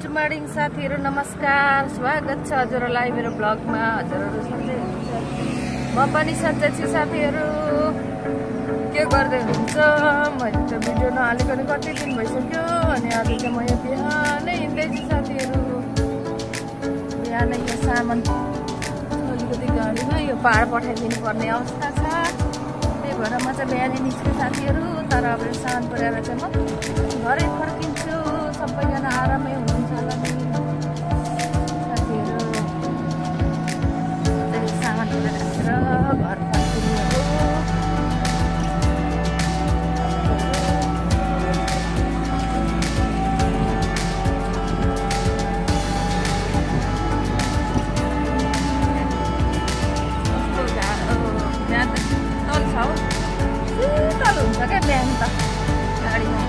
Morning साथीहरु, नमस्कार, स्वागत छ हजुरहरुलाई मेरो ब्लगमा। हजुरहरु सधैँ म पनि सन्चै छु साथीहरु। के गर्दै हुनुहुन्छ? मैले त भिडियो नहालेको कति दिन भइसक्यो अनि आज चाहिँ म यो बिहानै हिँड्दैछु साथीहरु। बिहानै यो सामान अलिकति गाडीमा यो पार पठाइदिनु पर्ने अवस्था छ, त्यही भएर म चाहिँ बिहानै निस्केँ साथीहरु। तर अब सामान परेर चाहिँ म घरै फर्किन्छु। सबैजना आरामै हुनुहुन्छ होला नि साथीहरु। त्यही सामान राखेर घर फर्किनु हो। बिहान त शीतल छ हौ, शीतल हुन्छ क्या बिहान त गाडीमा।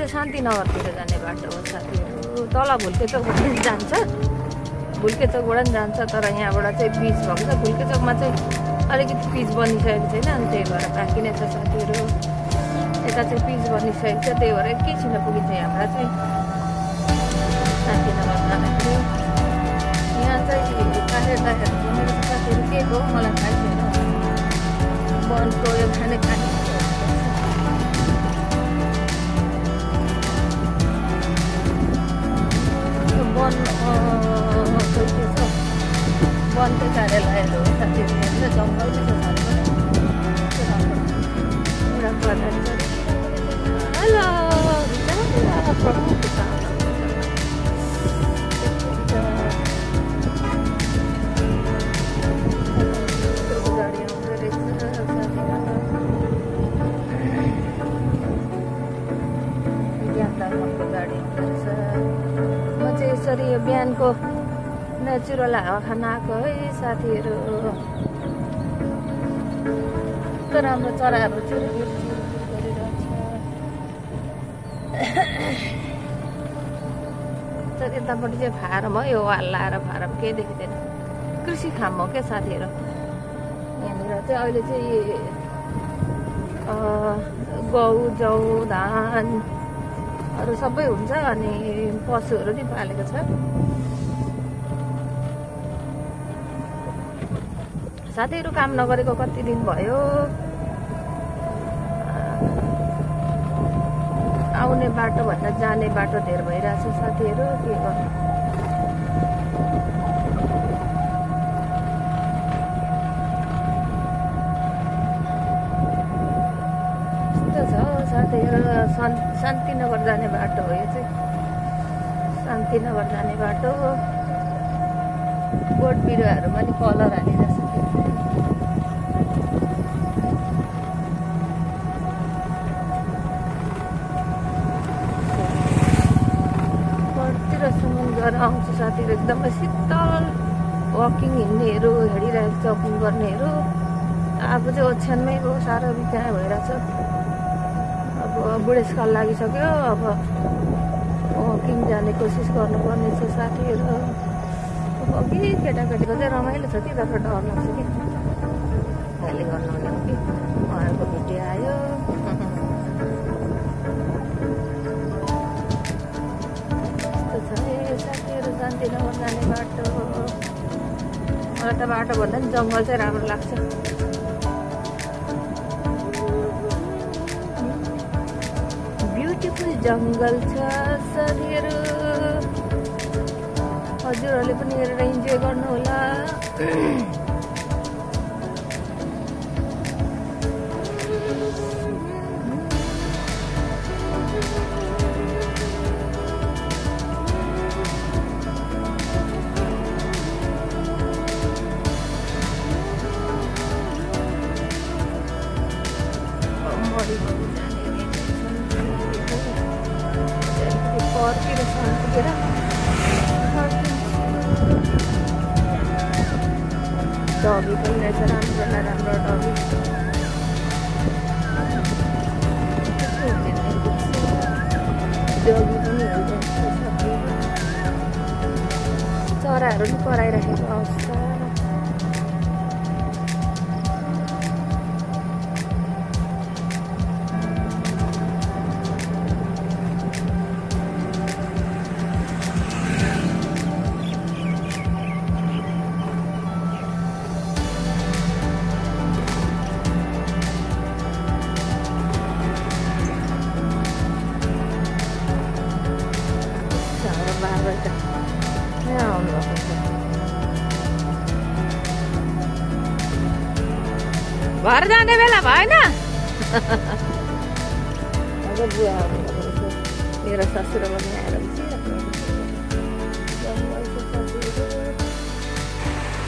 शान्तिनगरतिर जाने बाटो हो साथीहरु। तल भुल्केचोकबाट जान्छ, भुल्केचोकबाट पनि जान्छ। तर यहाँबाट चाहिँ पिच भएको छ। भुल्केचोकमा चाहिँ अलिकति पिच बनिसकेको छैन, अनि त्यही भएर बाँकी नै छ साथीहरु। यता चाहिँ पिच बनिसकेको छ, त्यही भएर एकैछिन पुगिन्छ यहाँबाट चाहिँ शान्तिनगर जाँदाखेरि। यहाँ चाहिँ टायर बनेको छ साथीहरु। के हो मलाई थाहा छैन। बनको यो खाने वनको कार्यालयहरू हो साथीहरु। यहाँनिर जङ्गल छ यसरी यो बिहानको नेचुरल हावा खान आएको है साथीहरु। कस्तो राम्रो चराहरू चिरबिर गरिरहेछ। यतापट्टि चाहिँ फारम हो, यो वाल लाएर फारम केही देखिँदैन। कृषि खाम हो क्या साथीहरु। यहाँनिर चाहिँ अहिले चाहिँ गहुँ जौ धानहरू सबै हुन्छ, अनि पशुहरू नि पालेको छ साथीहरु। काम नगरेको कति दिन भयो। आउने बाटो भन्दा जाने बाटो धेर भइरहेछ साथीहरु। के गर्नु, यस्तो छ साथीहरु। शान्तिनगर जाने बाटो हो यो चाहिँ, शान्तिनगर जाने बाटो। बोट बिरुवाहरूमा नि कलर हालिरहेछ। आउँछ साथीहरु, एकदमै शीतल। वकिङ हिँड्नेहरू, हिँडिरहेको छ, वकिङ गर्नेहरू। अब चाहिँ ओछ्यानमै हो, साह्रो बिताए भइरहेछ। अब बुढेसकाल लागिसक्यो, अब वकिङ जाने कोसिस गर्नुपर्ने छ साथीहरु। अघि केटाकेटीको चाहिँ रमाइलो छ कि, तर डर लाग्छ कि गाली गर्नु कि उहाँहरूको भिडियो आयो। शान्तिनगर जाने बाटो। मलाई त बाटो भन्दा पनि जङ्गल चाहिँ राम्रो लाग्छ। ब्युटिफुल जङ्गल छ साथीहरु। हजुरहरूले पनि हेरेर इन्जोय गर्नु होला। डगी पनि रहेछ, राम्रो राम्रो डगी। डगी पनि हेरिरहेको छ चराहरूले कराइरहेको अवस्था घर जाने बेला भएन बुवा मेरो ससुरा पनि आएर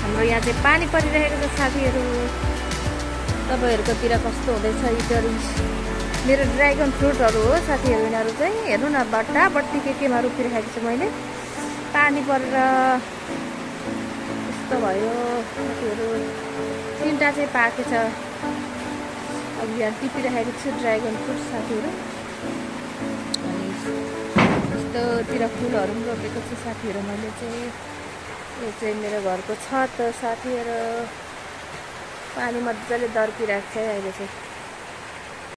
हाम्रो यहाँ चाहिँ पानी परिरहेको छ साथीहरू तपाईँहरूकोतिर कस्तो हुँदैछ इटरी मेरो ड्रागन फ्रुटहरू हो साथीहरू यिनीहरू चाहिँ हेर्नु न बट्टा बट्टी केमा रोपिरहेको छु मैले पानी परेर यस्तो भयो साथीहरू 3टा चाहिँ पाकेछ अब यहाँ टिपिरहेको छु ड्रागन फ्रुट साथीहरू अनि यस्तोतिर फुलहरू पनि रोपेको छु साथीहरू मैले चाहिँ यो चाहिँ मेरो घरको छत साथीहरू पानी मजाले दर्किरहेको छ अहिले चाहिँ